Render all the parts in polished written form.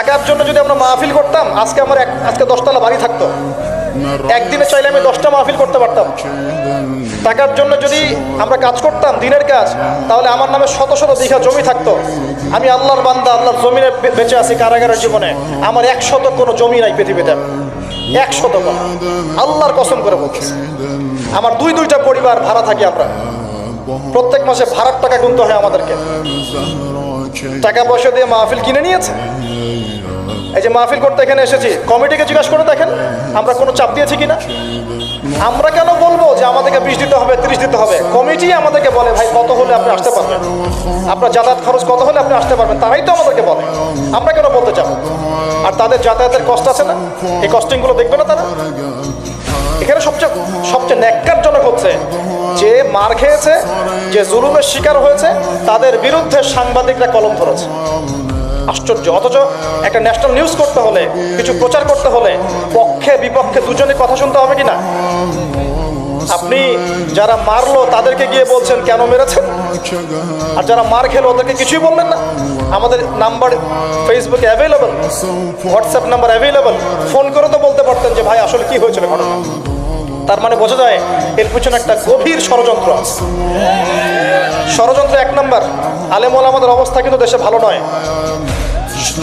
টাকার জন্য যদি আমরা মাহফিল করতাম, আজকে আমার আজকে 10তলা বাড়ি থাকতো। একদিনে চাইলে আমি 10টা মাহফিল করতে পারতাম। টাকার জন্য যদি আমরা কাজ করতাম, দিনের কাজ, তাহলে আমার নামে শত শত বিঘা জমি থাকতো। আমি আল্লাহর বান্দা, আল্লাহর জমিনে বেঁচে আছি কারাগারের জীবনে। আমার 100 কোনো জমি নাই পৃথিবীতে, 100 কোনো। আল্লাহর কসম করে বলতেছি, আমার দুইটা পরিবার ভাড়া থাকি আমরা। প্রত্যেক মাসে ভাড়ার টাকা গুনতে হয় আমাদেরকে। টাকা পয়সা দিয়ে মাহফিল কিনে নিয়েছে। এই যে মাহফিল করতে এখানে এসেছি, কমিটিকে জিজ্ঞাসা করে দেখেন আমরা কোনো চাপ দিয়েছি কিনা। আমরা কেন বলবো যে আমাদেরকে 20 দিতে হবে, 30 দিতে হবে? কমিটি আমাদেরকে বলে ভাই কত হলে আপনি আসতে পারবেন, আপনার যাতায়াত খরচ কত হলে আপনি আসতে পারবেন, তারাই তো আমাদেরকে বলে। আমরা কেন বলতে চাবো? আর তাদের যাতায়াতের কষ্ট আছে না, এই কস্টিংগুলো দেখবে না তারা? এখানে সবচেয়ে ন্যাক্কারজনক হচ্ছে যে মার খেয়েছে, যে জুলুমের শিকার হয়েছে, তাদের বিরুদ্ধে সাংবাদিকরা কলম ধরেছে। আশ্চর্য। অথচ একটা ন্যাশনাল নিউজ করতে হলে, কিছু প্রচার করতে হলে পক্ষে বিপক্ষে দুজনে কথা শুনতে হবে কিনা? আপনি যারা মারলো তাদেরকে গিয়ে বলছেন কেন মেরেছেন, আর যারা মার খেলো ওদেরকে কিছুই বললেন না। আমাদের নাম্বার ফেসবুকে available, WhatsApp number available, phone করে তো বলতে পারতেন যে ভাই আসলে কি হয়েছিল ঘটনা। তার মানে বোঝা যায় এর পিছনে একটা গভীর ষড়যন্ত্র আছে। ষড়যন্ত্র 1 নাম্বার, আলেম ওলামাদের অবস্থা কিন্তু দেশে ভালো নয়।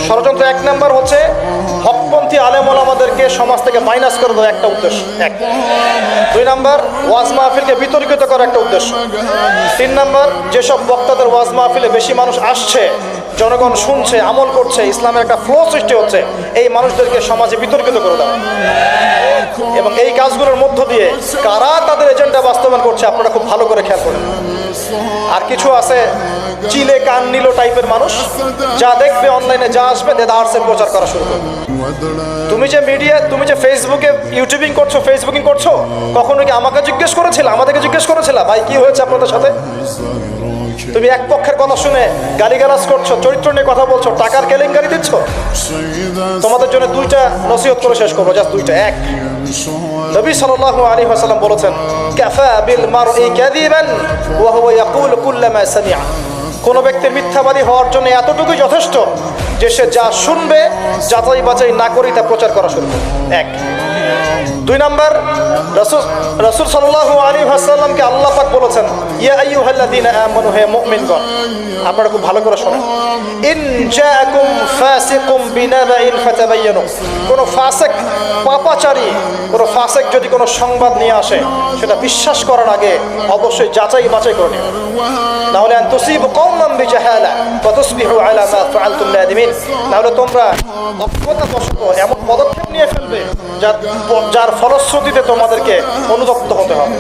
ষড়যন্ত্র 1 নাম্বার হচ্ছে হকপন্থী আলেম ওলামাদেরকে সমাজ থেকে মাইনাস করে দেওয়া, একটা উদ্দেশ্য। 2 নাম্বার, ওয়াজ মাহফিলকে বিতর্কিত করা, একটা উদ্দেশ্য। 3 নাম্বার, যেসব বক্তাদের ওয়াজ মাহফিলে বেশি মানুষ আসছে, জনগণ শুনছে, আমল করছে, ইসলামের একটা ফ্লো সৃষ্টি হচ্ছে, এই মানুষদেরকে সমাজে বিতর্কিত করে দেওয়া। এবং এই কাজগুলোর মধ্য দিয়ে কারা তাদের এজেন্ডা বাস্তবায়ন করছে আপনারা খুব ভালো করে খেয়াল করেন। আর কিছু আছে চিলে কান নিল টাইপের মানুষ, যা দেখবে অনলাইনে, যা আসবে দেদারসের প্রচার করা শুরু করবে। তুমি যে মিডিয়া, তুমি যে ফেসবুকে ইউটিউবিং করছো, ফেসবুকিং করছো, কখনো কি আমাকে জিজ্ঞেস করেছিল, আমাদেরকে জিজ্ঞেস করেছিল ভাই কি হয়েছে আপনাদের সাথে? তুমি এক পক্ষের কথা শুনে গালিগালাজ করছো, চরিত্র নিয়ে কথা বলছো, টাকার কেলেঙ্কারি দিচ্ছ। তোমাদের জন্য 2টা নসিহত করে শেষ করবো, জাস্ট 2টা। 1, নবী সাল্লাল্লাহু আলাইহি ওয়াসাল্লাম বলেছেন কাফা বিল মারই কাযিবান ওয়া হুয়া ইয়াকুলু কুল্লামা সামিআ। কোন ব্যক্তির মিথ্যাবাদী হওয়ার জন্য এতটুকুই যথেষ্ট যে সে যা শুনবে যাচাই বাছাই না করেই তা প্রচার করা শুরু করবে। 1। 2 নাম্বার, রাসূল সাল্লাল্লাহু আলাইহি ওয়াসাল্লামকে আল্লাহ পাক বলেছেন ইয়া আইয়ুহাল্লাযীনা আমানু, হে মুমিনগণ, আপনারা খুব ভালো করে শুনুন, ইন জাআকুম ফাসিকুম বিনাবাইন ফাতাবায়ানু। কোন ফাসিক, পাপাচারী কোন ফাসিক যদি কোনো সংবাদ নিয়ে আসে, সেটা বিশ্বাস করার আগে অবশ্যই যাচাই বাছাই করে নিন, না হলে আন তুসিবু কওমান বিজাহালা ওয়া তুসবিহু আলা মা ফাআলতুম নাদিমিন। না হলে তোমরা অজ্ঞতাবশত এমন পদক্ষেপ নিয়ে ফেলবে যার ফলশ্রুতিতে তোমাদেরকে অনুতপ্ত হতে হবে।